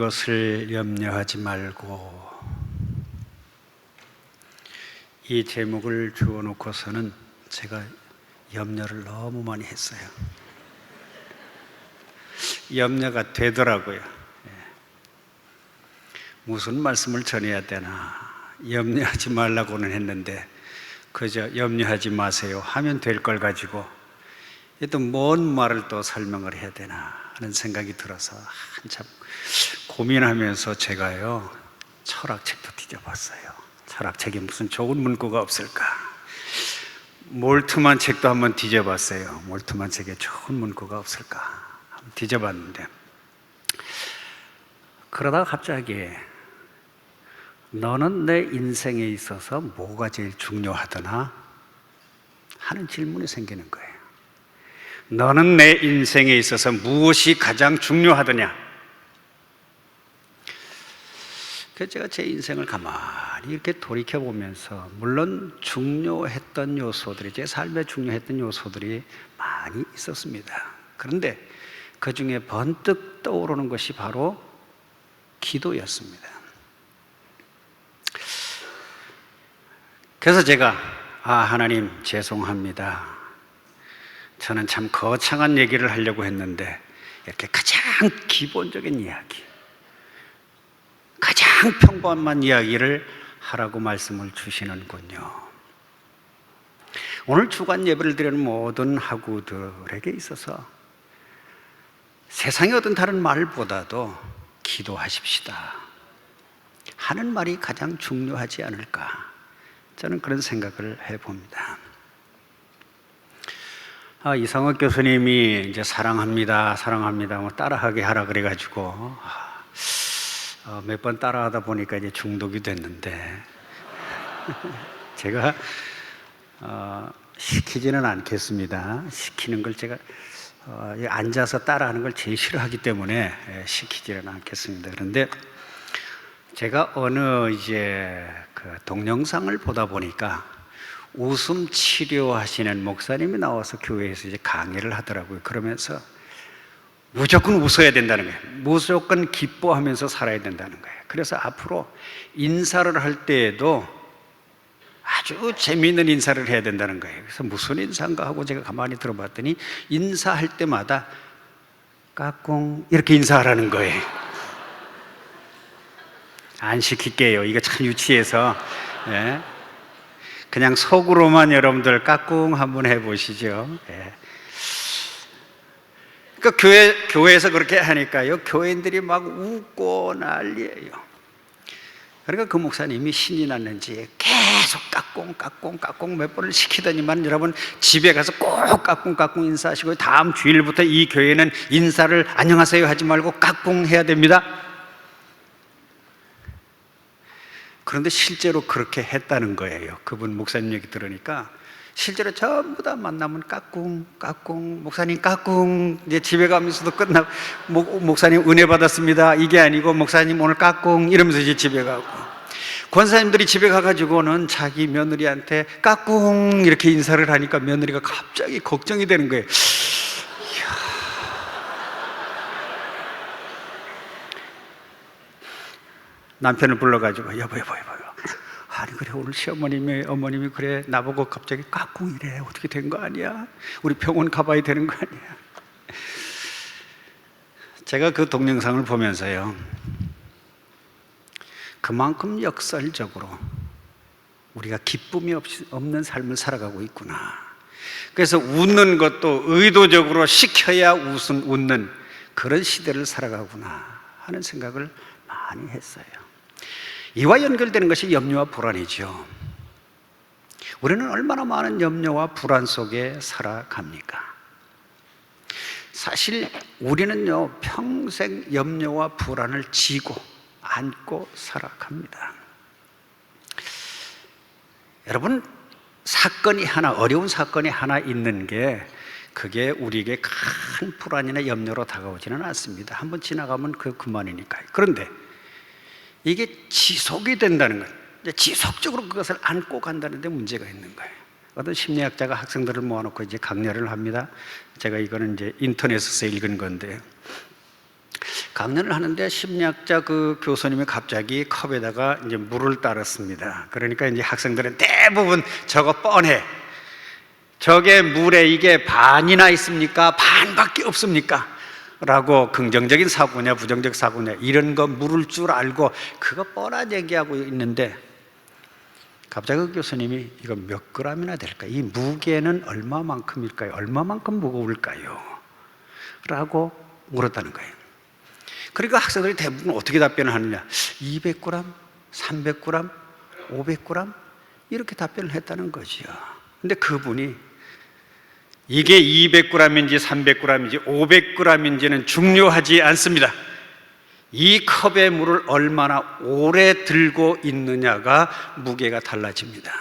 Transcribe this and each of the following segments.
것을 염려하지 말고, 이 제목을 주어놓고서는 제가 염려를 너무 많이 했어요. 염려가 되더라고요. 무슨 말씀을 전해야 되나, 염려하지 말라고는 했는데 그저 염려하지 마세요 하면 될 걸 가지고 또 뭔 말을 또 설명을 해야 되나 하는 생각이 들어서 한참 고민하면서 제가요, 철학책도 뒤져봤어요. 철학책에 무슨 좋은 문구가 없을까, 몰트만 책도 한번 뒤져봤어요. 몰트만 책에 좋은 문구가 없을까 한번 뒤져봤는데, 그러다가 갑자기 너는 내 인생에 있어서 뭐가 제일 중요하더나 하는 질문이 생기는 거예요. 너는 내 인생에 있어서 무엇이 가장 중요하더냐? 그래서 제가 제 인생을 가만히 이렇게 돌이켜보면서, 물론 중요했던 요소들이, 제 삶에 중요했던 요소들이 많이 있었습니다. 그런데 그 중에 번뜩 떠오르는 것이 바로 기도였습니다. 그래서 제가 하나님 죄송합니다. 저는 참 거창한 얘기를 하려고 했는데 이렇게 가장 기본적인 이야기, 가장 평범한 이야기를 하라고 말씀을 주시는군요. 오늘 주간 예배를 드리는 모든 학우들에게 있어서 세상의 어떤 다른 말보다도 기도하십시다 하는 말이 가장 중요하지 않을까, 저는 그런 생각을 해봅니다. 이상욱 교수님이 이제 사랑합니다, 사랑합니다 뭐 따라하게 하라 그래가지고 몇 번 따라하다 보니까 이제 중독이 됐는데 제가 시키지는 않겠습니다. 시키는 걸 제가 앉아서 따라하는 걸 제일 싫어하기 때문에 시키지는 않겠습니다. 그런데 제가 어느 이제 그 동영상을 보다 보니까 웃음 치료하시는 목사님이 나와서 교회에서 이제 강의를 하더라고요. 그러면서 무조건 웃어야 된다는 거예요. 무조건 기뻐하면서 살아야 된다는 거예요. 그래서 앞으로 인사를 할 때에도 아주 재미있는 인사를 해야 된다는 거예요. 그래서 무슨 인사인가 하고 제가 가만히 들어봤더니 인사할 때마다 까꿍 이렇게 인사하라는 거예요. 안 시킬게요. 이거 참 유치해서. 예. 그냥 속으로만 여러분들 까꿍 한번 해보시죠. 예. 그러니까 교회에서 그렇게 하니까요, 교인들이 막 웃고 난리예요. 그러니까 그 목사님이 신이 났는지 계속 까꿍 몇 번을 시키더니만, 여러분 집에 가서 꼭 까꿍 인사하시고, 다음 주일부터 이 교회는 인사를 안녕하세요 하지 말고 까꿍 해야 됩니다. 그런데 실제로 그렇게 했다는 거예요. 그분 목사님 얘기 들으니까 실제로 전부 다 만나면 까꿍, 목사님 까꿍, 이제 집에 가면서도 끝나고 목사님 은혜 받았습니다 이게 아니고 목사님 오늘 까꿍 이러면서 이제 집에 가고, 권사님들이 집에 가가지고는 자기 며느리한테 까꿍 이렇게 인사를 하니까 며느리가 갑자기 걱정이 되는 거예요. 남편을 불러가지고 여보 아니 그래, 오늘 시어머님이 어머님이 그래 나보고 갑자기 까꿍이래, 어떻게 된 거 아니야? 우리 병원 가봐야 되는 거 아니야? 제가 그 동영상을 보면서요, 그만큼 역설적으로 우리가 기쁨이 없는 삶을 살아가고 있구나. 그래서 웃는 것도 의도적으로 시켜야 웃는 그런 시대를 살아가구나 하는 생각을 많이 했어요. 이와 연결되는 것이 염려와 불안이죠. 우리는 얼마나 많은 염려와 불안 속에 살아갑니까? 사실 우리는요, 평생 염려와 불안을 지고 안고 살아갑니다. 여러분, 사건이 하나, 어려운 사건이 하나 있는 게 그게 우리에게 큰 불안이나 염려로 다가오지는 않습니다. 한번 지나가면 그만이니까요. 그런데 이게 지속이 된다는 거예요. 지속적으로 그것을 안고 간다는 데 문제가 있는 거예요. 어떤 심리학자가 학생들을 모아놓고 이제 강연을 합니다. 제가 이거는 이제 인터넷에서 읽은 건데요. 강연을 하는데 심리학자 그 교수님이 갑자기 컵에다가 이제 물을 따랐습니다. 그러니까 이제 학생들은 대부분 저거 뻔해. 저게 물에 이게 반이나 있습니까? 반밖에 없습니까? 라고 긍정적인 사고냐 부정적 사고냐 이런 거 물을 줄 알고 그거 뻔한 얘기하고 있는데 갑자기 그 교수님이 이거 몇 그램이나 될까? 이 무게는 얼마만큼일까요? 얼마만큼 무거울까요? 라고 물었다는 거예요. 그러니까 학생들이 대부분 어떻게 답변을 하느냐? 200g, 300g, 500g 이렇게 답변을 했다는 거죠. 근데 그분이 이게 200g인지 300g인지 500g인지는 중요하지 않습니다. 이 컵의 물을 얼마나 오래 들고 있느냐가 무게가 달라집니다.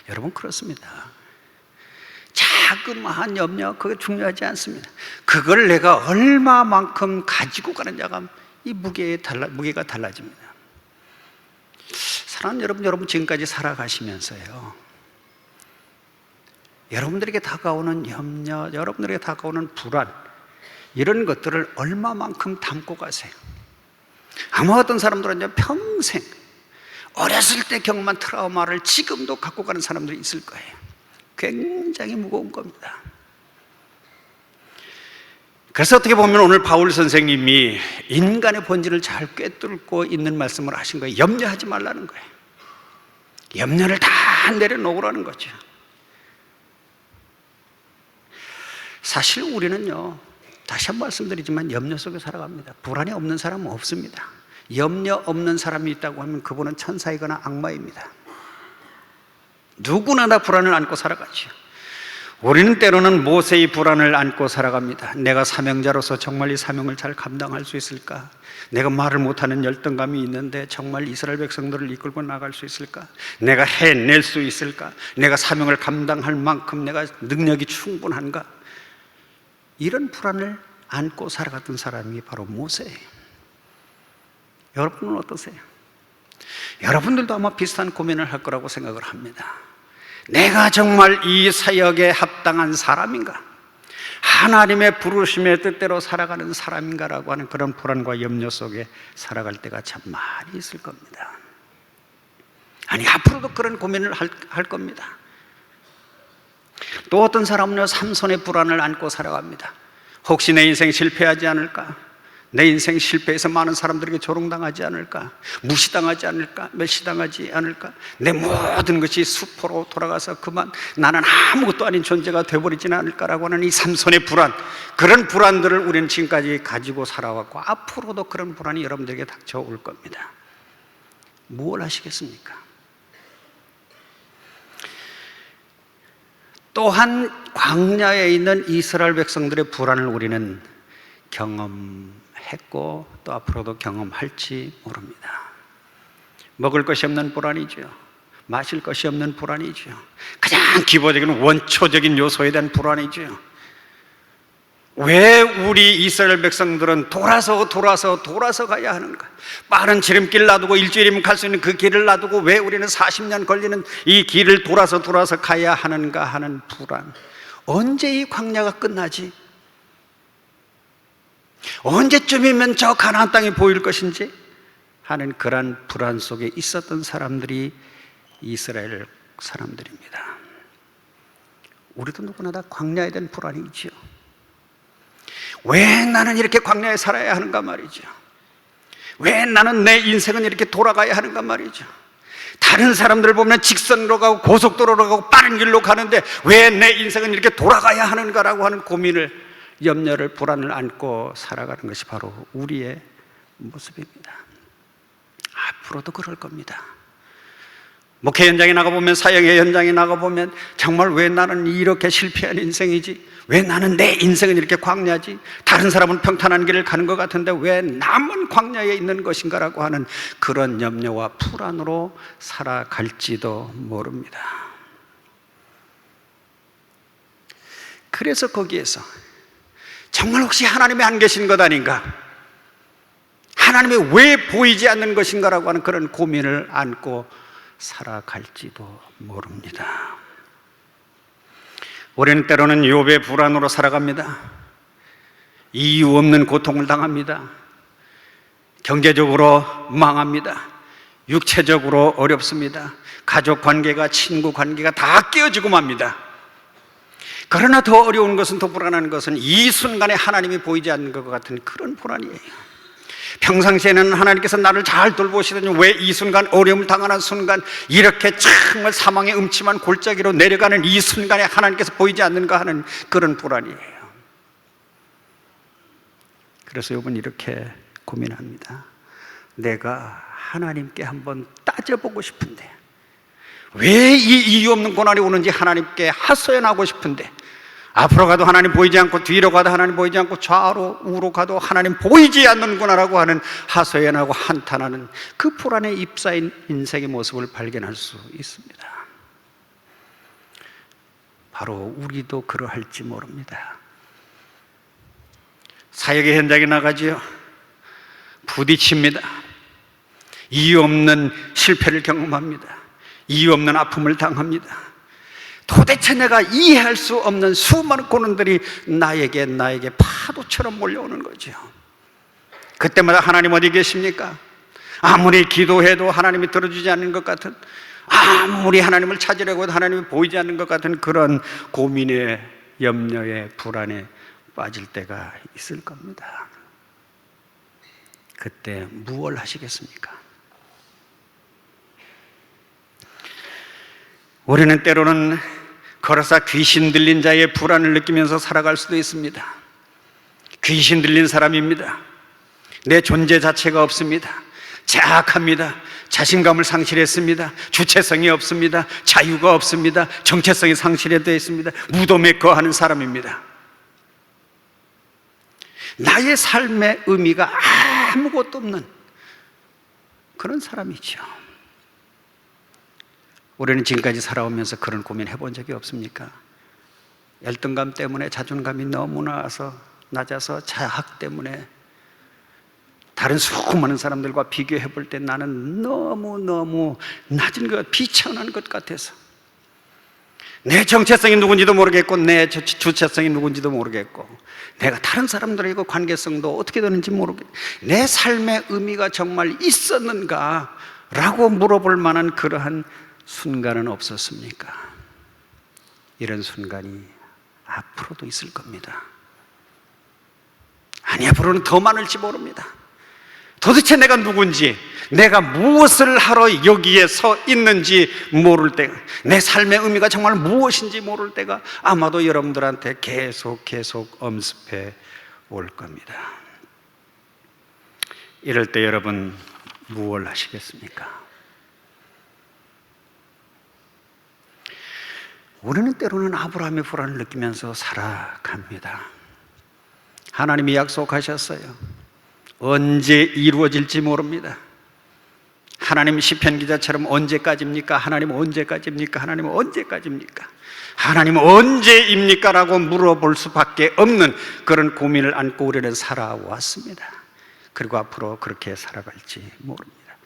여러분 그렇습니다. 자그마한 염려 그게 중요하지 않습니다. 그걸 내가 얼마만큼 가지고 가느냐가 이 무게가 달라집니다. 사랑하는 여러분 지금까지 살아가시면서요 여러분들에게 다가오는 염려, 여러분들에게 다가오는 불안 이런 것들을 얼마만큼 담고 가세요? 아마 어떤 사람들은 평생 어렸을 때 경험한 트라우마를 지금도 갖고 가는 사람들이 있을 거예요. 굉장히 무거운 겁니다. 그래서 어떻게 보면 오늘 바울 선생님이 인간의 본질을 잘 꿰뚫고 있는 말씀을 하신 거예요. 염려하지 말라는 거예요. 염려를 다 내려놓으라는 거죠. 사실 우리는요 다시 한번 말씀드리지만 염려 속에 살아갑니다. 불안이 없는 사람은 없습니다. 염려 없는 사람이 있다고 하면 그분은 천사이거나 악마입니다. 누구나 다 불안을 안고 살아가죠. 우리는 때로는 모세의 불안을 안고 살아갑니다. 내가 사명자로서 정말 이 사명을 잘 감당할 수 있을까? 내가 말을 못하는 열등감이 있는데 정말 이스라엘 백성들을 이끌고 나갈 수 있을까? 내가 해낼 수 있을까? 내가 사명을 감당할 만큼 내가 능력이 충분한가? 이런 불안을 안고 살아갔던 사람이 바로 모세예요. 여러분은 어떠세요? 여러분들도 아마 비슷한 고민을 할 거라고 생각을 합니다. 내가 정말 이 사역에 합당한 사람인가? 하나님의 부르심의 뜻대로 살아가는 사람인가라고 하는 그런 불안과 염려 속에 살아갈 때가 참 많이 있을 겁니다. 아니 앞으로도 그런 고민을 할 겁니다. 또 어떤 사람은요 삼손의 불안을 안고 살아갑니다. 혹시 내 인생 실패하지 않을까? 내 인생 실패해서 많은 사람들에게 조롱당하지 않을까? 무시당하지 않을까? 멸시당하지 않을까? 내 모든 것이 수포로 돌아가서 그만 나는 아무것도 아닌 존재가 되어버리지는 않을까라고 하는 이 삼손의 불안, 그런 불안들을 우리는 지금까지 가지고 살아왔고 앞으로도 그런 불안이 여러분들에게 닥쳐올 겁니다. 뭘 하시겠습니까? 또한 광야에 있는 이스라엘 백성들의 불안을 우리는 경험했고 또 앞으로도 경험할지 모릅니다. 먹을 것이 없는 불안이죠. 마실 것이 없는 불안이죠. 가장 기본적인 원초적인 요소에 대한 불안이죠. 왜 우리 이스라엘 백성들은 돌아서 가야 하는가? 빠른 지름길 놔두고 일주일이면 갈 수 있는 그 길을 놔두고 왜 우리는 40년 걸리는 이 길을 돌아서 가야 하는가 하는 불안. 언제 이 광야가 끝나지? 언제쯤이면 저 가나안 땅이 보일 것인지 하는 그런 불안 속에 있었던 사람들이 이스라엘 사람들입니다. 우리도 누구나 다 광야에 대한 불안이 있죠. 왜 나는 이렇게 광야에 살아야 하는가 말이죠. 왜 나는 내 인생은 이렇게 돌아가야 하는가 말이죠. 다른 사람들을 보면 직선으로 가고 고속도로로 가고 빠른 길로 가는데 왜 내 인생은 이렇게 돌아가야 하는가라고 하는 고민을, 염려를, 불안을 안고 살아가는 것이 바로 우리의 모습입니다. 앞으로도 그럴 겁니다. 목회 현장에 나가보면, 사역의 현장에 나가보면 정말 왜 나는 이렇게 실패한 인생이지? 왜 나는 내 인생은 이렇게 광야지? 다른 사람은 평탄한 길을 가는 것 같은데 왜 남은 광야에 있는 것인가라고 하는 그런 염려와 불안으로 살아갈지도 모릅니다. 그래서 거기에서 정말 혹시 하나님이 안 계신 것 아닌가? 하나님이 왜 보이지 않는 것인가라고 하는 그런 고민을 안고 살아갈지도 모릅니다. 우리는 때로는 욥의 불안으로 살아갑니다. 이유 없는 고통을 당합니다. 경제적으로 망합니다. 육체적으로 어렵습니다. 가족 관계가, 친구 관계가 다 깨어지고 맙니다. 그러나 더 어려운 것은, 더 불안한 것은 이 순간에 하나님이 보이지 않는 것 같은 그런 불안이에요. 평상시에는 하나님께서 나를 잘 돌보시더니 왜 이 순간, 어려움을 당하는 순간, 이렇게 정말 사망의 음침한 골짜기로 내려가는 이 순간에 하나님께서 보이지 않는가 하는 그런 불안이에요. 그래서 여러분 이렇게 고민합니다. 내가 하나님께 한번 따져보고 싶은데, 왜 이 이유 없는 고난이 오는지 하나님께 하소연하고 싶은데, 앞으로 가도 하나님 보이지 않고, 뒤로 가도 하나님 보이지 않고, 좌로 우로 가도 하나님 보이지 않는구나라고 하는 하소연하고 한탄하는 그 불안에 휩싸인 인생의 모습을 발견할 수 있습니다. 바로 우리도 그러할지 모릅니다. 사역의 현장에 나가지요, 부딪힙니다. 이유 없는 실패를 경험합니다. 이유 없는 아픔을 당합니다. 도대체 내가 이해할 수 없는 수많은 고난들이 나에게 파도처럼 몰려오는 거죠. 그때마다 하나님 어디 계십니까? 아무리 기도해도 하나님이 들어주지 않는 것 같은, 아무리 하나님을 찾으려고 해도 하나님이 보이지 않는 것 같은 그런 고민에, 염려에, 불안에 빠질 때가 있을 겁니다. 그때 무엇을 하시겠습니까? 우리는 때로는 걸어서 귀신 들린 자의 불안을 느끼면서 살아갈 수도 있습니다. 귀신 들린 사람입니다. 내 존재 자체가 없습니다. 자학합니다. 자신감을 상실했습니다. 주체성이 없습니다. 자유가 없습니다. 정체성이 상실되어 있습니다. 무덤에 거하는 사람입니다. 나의 삶의 의미가 아무것도 없는 그런 사람이죠. 우리는 지금까지 살아오면서 그런 고민 해본 적이 없습니까? 열등감 때문에 자존감이 너무나 낮아서, 자학 때문에 다른 수많은 사람들과 비교해 볼 때 나는 너무 낮은 것, 비천한 것 같아서, 내 정체성이 누군지도 모르겠고, 내 주체성이 누군지도 모르겠고, 내가 다른 사람들과 관계성도 어떻게 되는지 모르겠고, 내 삶의 의미가 정말 있었는가? 라고 물어볼 만한 그러한 순간은 없었습니까? 이런 순간이 앞으로도 있을 겁니다. 아니, 앞으로는 더 많을지 모릅니다. 도대체 내가 누군지, 내가 무엇을 하러 여기에 서 있는지 모를 때, 내 삶의 의미가 정말 무엇인지 모를 때가 아마도 여러분들한테 계속 엄습해 올 겁니다. 이럴 때 여러분 무엇을 하시겠습니까? 우리는 때로는 아브라함의 불안을 느끼면서 살아갑니다. 하나님이 약속하셨어요. 언제 이루어질지 모릅니다. 하나님 시편 기자처럼 언제까지입니까? 하나님 언제까지입니까? 하나님 언제까지입니까? 하나님 언제입니까? 라고 물어볼 수밖에 없는 그런 고민을 안고 우리는 살아왔습니다. 그리고 앞으로 그렇게 살아갈지 모릅니다.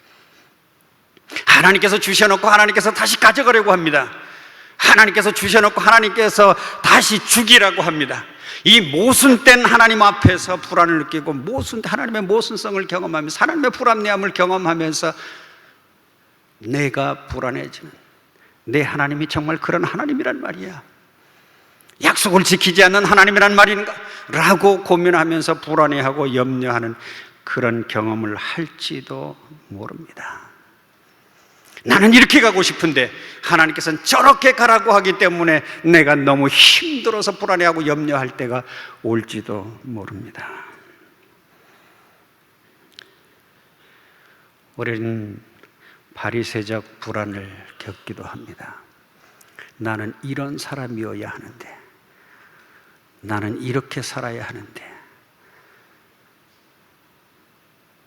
하나님께서 주셔놓고 하나님께서 다시 가져가려고 합니다. 하나님께서 주셔놓고 하나님께서 다시 주기라고 합니다. 이 모순된 하나님 앞에서 불안을 느끼고, 하나님의 모순성을 경험하면서, 하나님의 불합리함을 경험하면서 내가 불안해지는, 내 하나님이 정말 그런 하나님이란 말이야, 약속을 지키지 않는 하나님이란 말인가? 라고 고민하면서 불안해하고 염려하는 그런 경험을 할지도 모릅니다. 나는 이렇게 가고 싶은데 하나님께서는 저렇게 가라고 하기 때문에 내가 너무 힘들어서 불안해하고 염려할 때가 올지도 모릅니다. 우리는 바리새적 불안을 겪기도 합니다. 나는 이런 사람이어야 하는데, 나는 이렇게 살아야 하는데,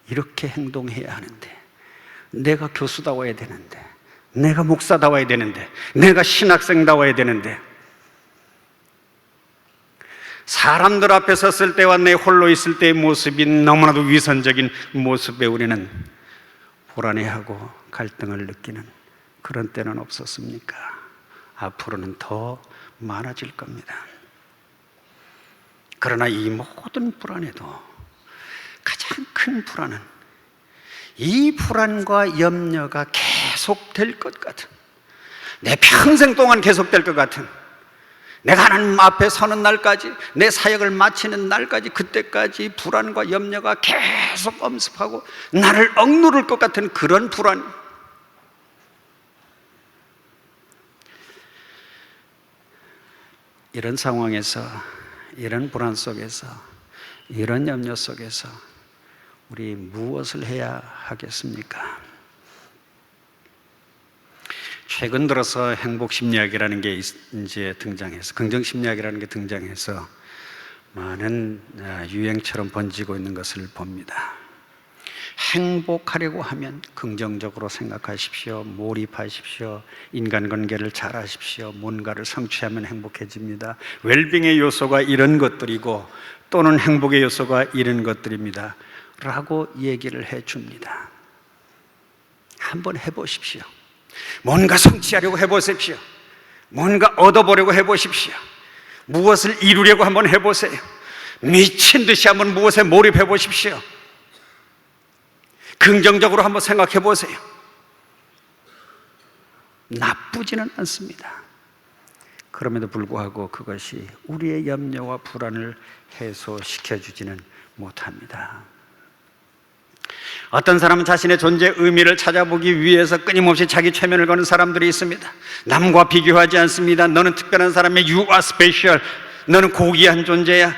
이렇게 행동해야 하는데, 내가 교수다워야 되는데, 내가 목사다워야 되는데, 내가 신학생다워야 되는데, 사람들 앞에 섰을 때와 내 홀로 있을 때의 모습이 너무나도 위선적인 모습에 우리는 불안해하고 갈등을 느끼는 그런 때는 없었습니까? 앞으로는 더 많아질 겁니다. 그러나 이 모든 불안에도 가장 큰 불안은 이 불안과 염려가 계속될 것 같은, 내 평생 동안 계속될 것 같은, 내가 하나님 앞에 서는 날까지, 내 사역을 마치는 날까지, 그때까지 불안과 염려가 계속 엄습하고 나를 억누를 것 같은 그런 불안. 이런 상황에서, 이런 불안 속에서, 이런 염려 속에서 우리 무엇을 해야 하겠습니까? 최근 들어서 행복심리학이라는 게 이제 등장해서, 긍정심리학이라는 게 등장해서 많은 유행처럼 번지고 있는 것을 봅니다. 행복하려고 하면 긍정적으로 생각하십시오. 몰입하십시오. 인간관계를 잘 하십시오. 뭔가를 성취하면 행복해집니다. 웰빙의 요소가 이런 것들이고 또는 행복의 요소가 이런 것들입니다 라고 얘기를 해줍니다. 한번 해보십시오. 뭔가 성취하려고 해보십시오. 뭔가 얻어보려고 해보십시오. 무엇을 이루려고 한번 해보세요. 미친 듯이 한번 무엇에 몰입해 보십시오. 긍정적으로 한번 생각해 보세요. 나쁘지는 않습니다. 그럼에도 불구하고 그것이 우리의 염려와 불안을 해소시켜주지는 못합니다. 어떤 사람은 자신의 존재의 의미를 찾아보기 위해서 끊임없이 자기 최면을 거는 사람들이 있습니다. 남과 비교하지 않습니다. 너는 특별한 사람이야. You are special. 너는 고귀한 존재야.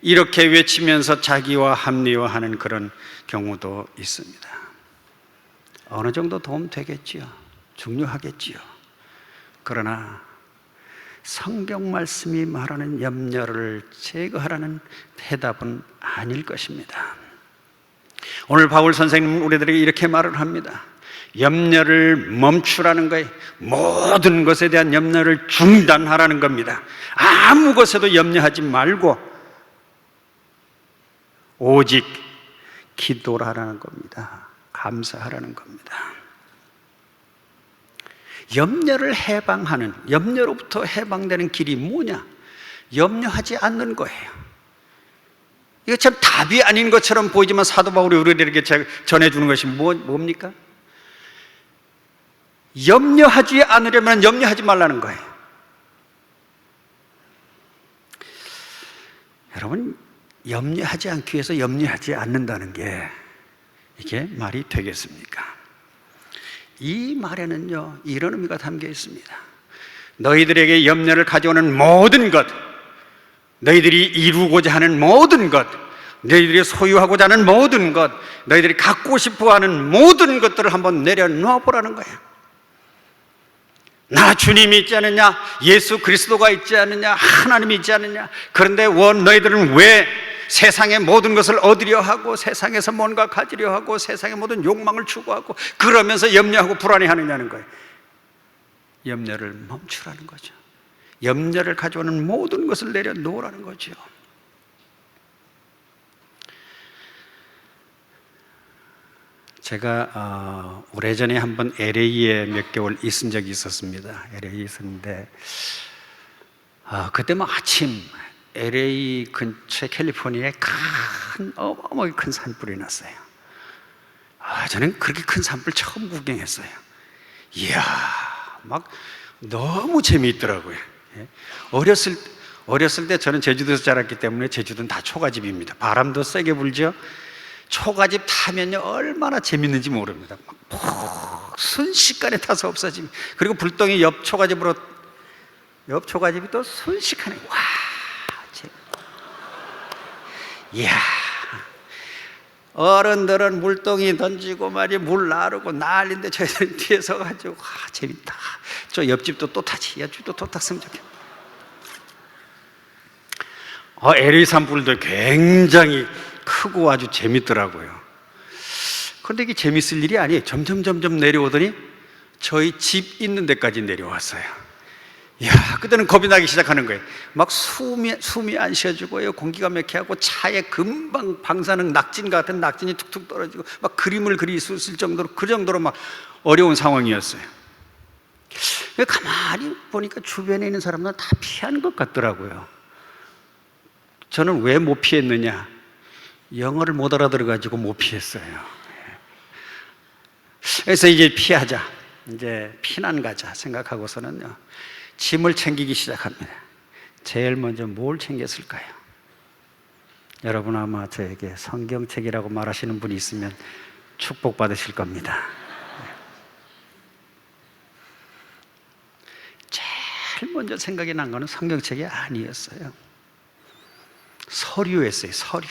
이렇게 외치면서 자기와 합리화하는 그런 경우도 있습니다. 어느 정도 도움 되겠지요. 중요하겠지요. 그러나 성경 말씀이 말하는 염려를 제거하라는 해답은 아닐 것입니다. 오늘 바울 선생님은 우리들에게 이렇게 말을 합니다. 염려를 멈추라는 거예요. 모든 것에 대한 염려를 중단하라는 겁니다. 아무 것에도 염려하지 말고 오직 기도하라는 겁니다. 감사하라는 겁니다. 염려를 해방하는, 염려로부터 해방되는 길이 뭐냐? 염려하지 않는 거예요. 이거 참 답이 아닌 것처럼 보이지만 사도 바울이 우리들에게 전해주는 것이 뭡니까? 염려하지 않으려면 염려하지 말라는 거예요. 여러분, 염려하지 않기 위해서 염려하지 않는다는 게 이게 말이 되겠습니까? 이 말에는요, 이런 의미가 담겨 있습니다. 너희들에게 염려를 가져오는 모든 것, 너희들이 이루고자 하는 모든 것, 너희들이 소유하고자 하는 모든 것, 너희들이 갖고 싶어 하는 모든 것들을 한번 내려놓아 보라는 거예요. 나 주님이 있지 않느냐? 예수 그리스도가 있지 않느냐? 하나님이 있지 않느냐? 그런데 너희들은 왜 세상의 모든 것을 얻으려 하고 세상에서 뭔가 가지려 하고 세상의 모든 욕망을 추구하고 그러면서 염려하고 불안해하느냐는 거예요. 염려를 멈추라는 거죠. 염려를 가져오는 모든 것을 내려놓으라는 거죠. 제가 오래전에 한번 LA에 몇 개월 있은 적이 있었습니다. LA에 있었는데 그때 뭐 아침 LA 근처 캘리포니아에 어마어마하게 큰 산불이 났어요. 저는 그렇게 큰 산불 처음 구경했어요. 이야, 막 너무 재미있더라고요. 어렸을 때 저는 제주도에서 자랐기 때문에 제주도는 다 초가집입니다. 바람도 세게 불죠. 초가집 타면요 얼마나 재밌는지 모릅니다. 막 순식간에 타서 없어집니다. 그리고 불똥이 옆 초가집이 또 순식간에 와, 이야, 어른들은 물동이 던지고 말이 물 나르고 난리인데 저희들 뒤에 서가지고 재밌다. 저 옆집도 또 타지, 옆집도 또 탔으면 좋겠다. LA 산불도 굉장히 크고 아주 재밌더라고요. 그런데 이게 재밌을 일이 아니에요. 점점 내려오더니 저희 집 있는 데까지 내려왔어요. 이야, 그때는 겁이 나기 시작하는 거예요. 막 숨이 안 쉬어지고요. 공기가 막히고 차에 금방 방사능 낙진 같은 낙진이 툭툭 떨어지고 막 그림을 그릴 수 있을 정도로 그 정도로 막 어려운 상황이었어요. 가만히 보니까 주변에 있는 사람들은 다 피하는 것 같더라고요. 저는 왜 못 피했느냐? 영어를 못 알아들어가지고 못 피했어요. 그래서 이제 피하자, 이제 피난 가자 생각하고서는요, 짐을 챙기기 시작합니다. 제일 먼저 뭘 챙겼을까요? 여러분 아마 저에게 성경책이라고 말하시는 분이 있으면 축복받으실 겁니다. 제일 먼저 생각이 난 거는 성경책이 아니었어요. 서류였어요. 서류.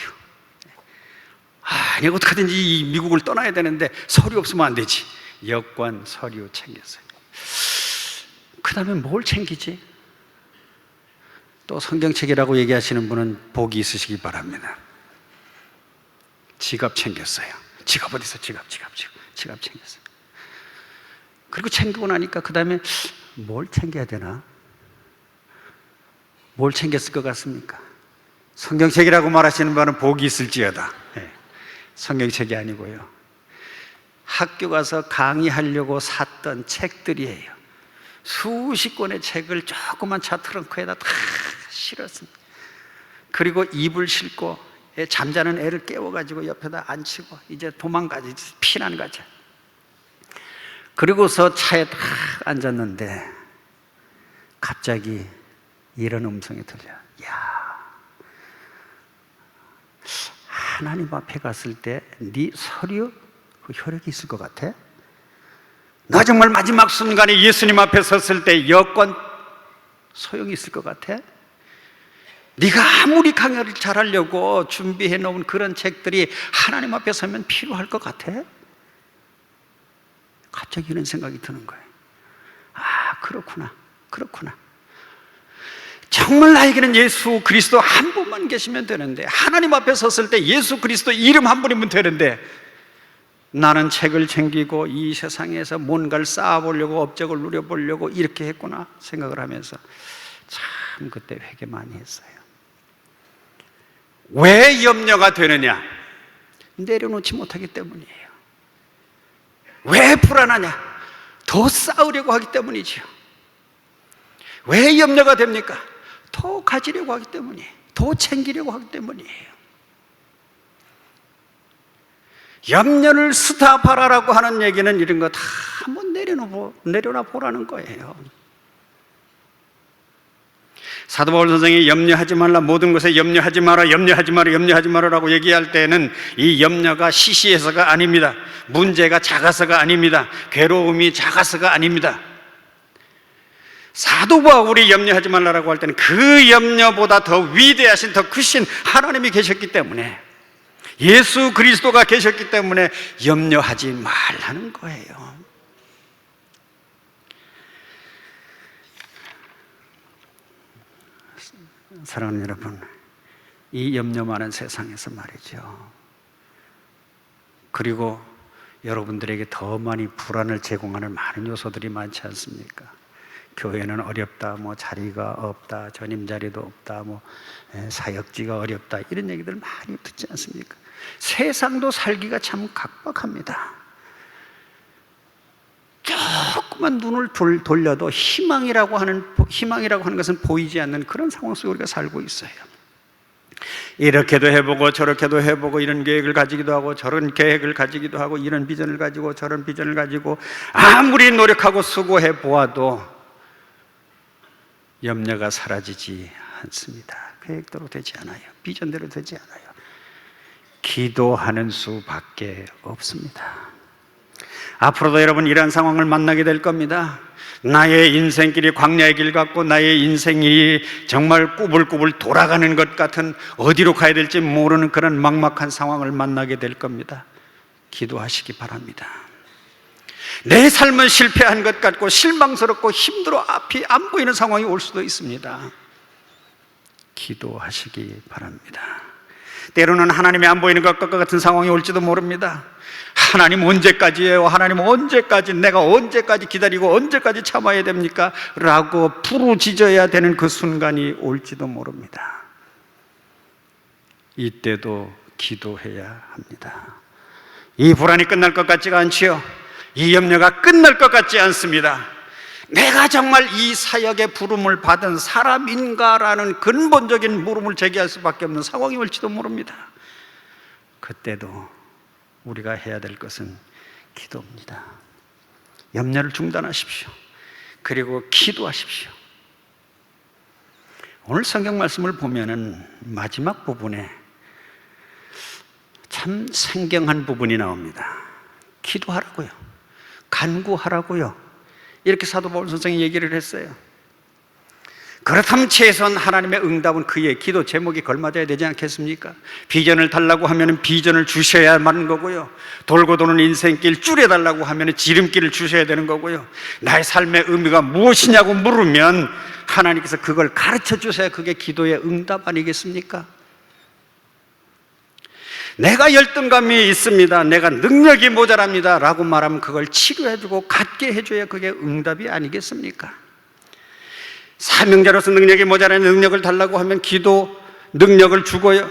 아니, 어떡하든지 이 미국을 떠나야 되는데 서류 없으면 안 되지. 여권, 서류 챙겼어요. 그 다음에 뭘 챙기지? 또 성경책이라고 얘기하시는 분은 복이 있으시기 바랍니다. 지갑 챙겼어요. 지갑 어디서? 지갑 챙겼어요. 그리고 챙기고 나니까 그 다음에 뭘 챙겨야 되나? 뭘 챙겼을 것 같습니까? 성경책이라고 말하시는 분은 복이 있을지어다. 네. 성경책이 아니고요, 학교 가서 강의하려고 샀던 책들이에요. 수십 권의 책을 조그만 차 트렁크에다 다 실었습니다. 그리고 이불 싣고 잠자는 애를 깨워가지고 옆에다 앉히고 이제 도망가지, 피난 가자. 그리고서 차에 딱 앉았는데 갑자기 이런 음성이 들려요. 야, 하나님 앞에 갔을 때 네 서류 그 혈액이 있을 것 같아? 너 정말 마지막 순간에 예수님 앞에 섰을 때 여권 소용이 있을 것 같아? 네가 아무리 강의를 잘하려고 준비해 놓은 그런 책들이 하나님 앞에 서면 필요할 것 같아? 갑자기 이런 생각이 드는 거예요. 아, 그렇구나. 정말 나에게는 예수 그리스도 한 분만 계시면 되는데, 하나님 앞에 섰을 때 예수 그리스도 이름 한 분이면 되는데, 나는 책을 챙기고 이 세상에서 뭔가를 쌓아보려고, 업적을 누려보려고 이렇게 했구나 생각을 하면서 참 그때 회개 많이 했어요. 왜 염려가 되느냐? 내려놓지 못하기 때문이에요. 왜 불안하냐? 더 쌓으려고 하기 때문이죠. 왜 염려가 됩니까? 더 가지려고 하기 때문이에요. 더 챙기려고 하기 때문이에요. 염려를 스탑하라고 하는 얘기는 이런 거 다 한번 내려놔 보라는 거예요. 사도 바울 선생이 염려하지 말라, 모든 것에 염려하지 마라, 염려하지 마라라고 얘기할 때는 이 염려가 시시해서가 아닙니다. 문제가 작아서가 아닙니다. 괴로움이 작아서가 아닙니다. 사도 바울이 염려하지 말라라고 할 때는 그 염려보다 더 위대하신, 더 크신 하나님이 계셨기 때문에, 예수 그리스도가 계셨기 때문에 염려하지 말라는 거예요. 사랑하는 여러분, 이 염려 많은 세상에서 말이죠, 그리고 여러분들에게 더 많이 불안을 제공하는 많은 요소들이 많지 않습니까? 교회는 어렵다, 뭐 자리가 없다, 전임 자리도 없다, 뭐 사역지가 어렵다, 이런 얘기들 많이 듣지 않습니까? 세상도 살기가 참 각박합니다. 조금만 눈을 돌려도 희망이라고 하는 것은 보이지 않는 그런 상황 속에 우리가 살고 있어요. 이렇게도 해보고 저렇게도 해보고, 이런 계획을 가지기도 하고 저런 계획을 가지기도 하고, 이런 비전을 가지고 저런 비전을 가지고 아무리 노력하고 수고해 보아도 염려가 사라지지 않습니다. 계획대로 되지 않아요. 비전대로 되지 않아요. 기도하는 수밖에 없습니다. 앞으로도 여러분 이러한 상황을 만나게 될 겁니다. 나의 인생길이 광야의 길 같고, 나의 인생이 정말 꾸불꾸불 돌아가는 것 같은, 어디로 가야 될지 모르는 그런 막막한 상황을 만나게 될 겁니다. 기도하시기 바랍니다. 내 삶은 실패한 것 같고 실망스럽고 힘들어 앞이 안 보이는 상황이 올 수도 있습니다. 기도하시기 바랍니다. 때로는 하나님이 안 보이는 것과 같은 상황이 올지도 모릅니다. 하나님 언제까지예요? 하나님 언제까지, 내가 언제까지 기다리고 언제까지 참아야 됩니까? 라고 부르짖어야 되는 그 순간이 올지도 모릅니다. 이때도 기도해야 합니다. 이 불안이 끝날 것 같지가 않지요. 이 염려가 끝날 것 같지 않습니다. 내가 정말 이 사역의 부름을 받은 사람인가라는 근본적인 물음을 제기할 수밖에 없는 상황이 올지도 모릅니다. 그때도 우리가 해야 될 것은 기도입니다. 염려를 중단하십시오. 그리고 기도하십시오. 오늘 성경 말씀을 보면은 마지막 부분에 참 생경한 부분이 나옵니다. 기도하라고요. 간구하라고요. 이렇게 사도 바울 선생이 얘기를 했어요. 그렇다면 최소한 하나님의 응답은 그의 기도 제목이 걸맞아야 되지 않겠습니까? 비전을 달라고 하면 비전을 주셔야만 거고요. 돌고 도는 인생길 줄여달라고 하면 지름길을 주셔야 되는 거고요. 나의 삶의 의미가 무엇이냐고 물으면 하나님께서 그걸 가르쳐 주셔야 그게 기도의 응답 아니겠습니까? 내가 열등감이 있습니다, 내가 능력이 모자랍니다 라고 말하면 그걸 치료해주고 갖게 해줘야 그게 응답이 아니겠습니까? 사명자로서 능력이 모자라니 능력을 달라고 하면 기도 능력을 주고요.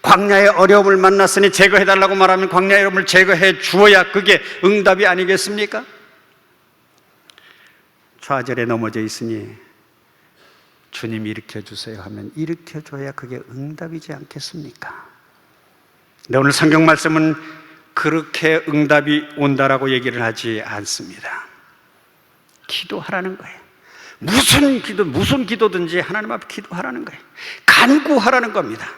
광야의 어려움을 만났으니 제거해달라고 말하면 광야의 어려움을 제거해 주어야 그게 응답이 아니겠습니까? 좌절에 넘어져 있으니 주님 일으켜주세요 하면 일으켜줘야 그게 응답이지 않겠습니까? 근데 오늘 성경 말씀은 그렇게 응답이 온다라고 얘기를 하지 않습니다. 기도하라는 거예요. 무슨 기도든지 하나님 앞에 기도하라는 거예요. 간구하라는 겁니다.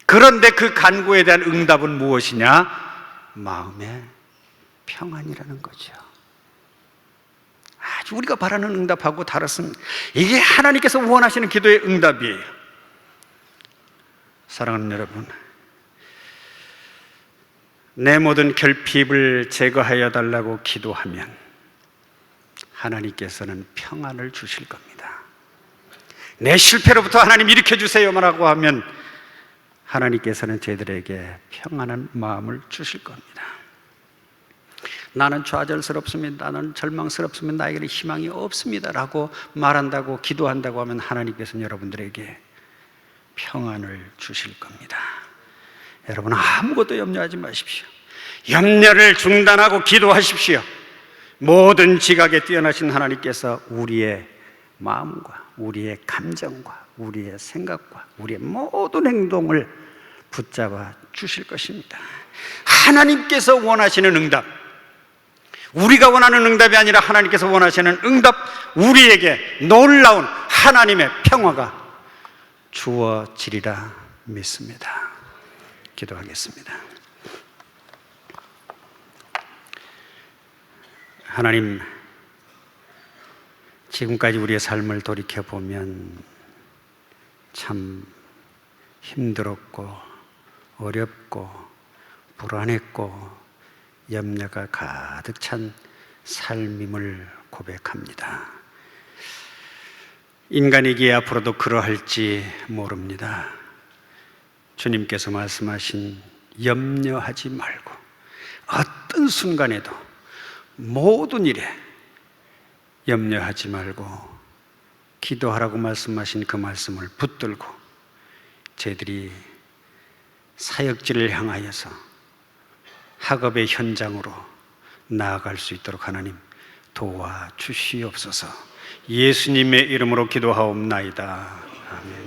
그런데 그 간구에 대한 응답은 무엇이냐? 마음의 평안이라는 거죠. 아주 우리가 바라는 응답하고 다릅니다. 이게 하나님께서 원하시는 기도의 응답이에요. 사랑하는 여러분, 내 모든 결핍을 제거하여 달라고 기도하면 하나님께서는 평안을 주실 겁니다. 내 실패로부터 하나님 일으켜주세요만 하고 하면 하나님께서는 저희들에게 평안한 마음을 주실 겁니다. 나는 좌절스럽습니다, 나는 절망스럽습니다, 나에게는 희망이 없습니다 라고 말한다고 기도한다고 하면 하나님께서는 여러분들에게 평안을 주실 겁니다. 여러분 아무것도 염려하지 마십시오. 염려를 중단하고 기도하십시오. 모든 지각에 뛰어나신 하나님께서 우리의 마음과 우리의 감정과 우리의 생각과 우리의 모든 행동을 붙잡아 주실 것입니다. 하나님께서 원하시는 응답, 우리가 원하는 응답이 아니라 하나님께서 원하시는 응답, 우리에게 놀라운 하나님의 평화가 주어지리라 믿습니다. 기도하겠습니다. 하나님, 지금까지 우리의 삶을 돌이켜보면 참 힘들었고 어렵고 불안했고 염려가 가득 찬 삶임을 고백합니다. 인간이기에 앞으로도 그러할지 모릅니다. 주님께서 말씀하신 염려하지 말고 어떤 순간에도 모든 일에 염려하지 말고 기도하라고 말씀하신 그 말씀을 붙들고 저희들이 사역지를 향하여서 학업의 현장으로 나아갈 수 있도록 하나님 도와주시옵소서. 예수님의 이름으로 기도하옵나이다. 아멘.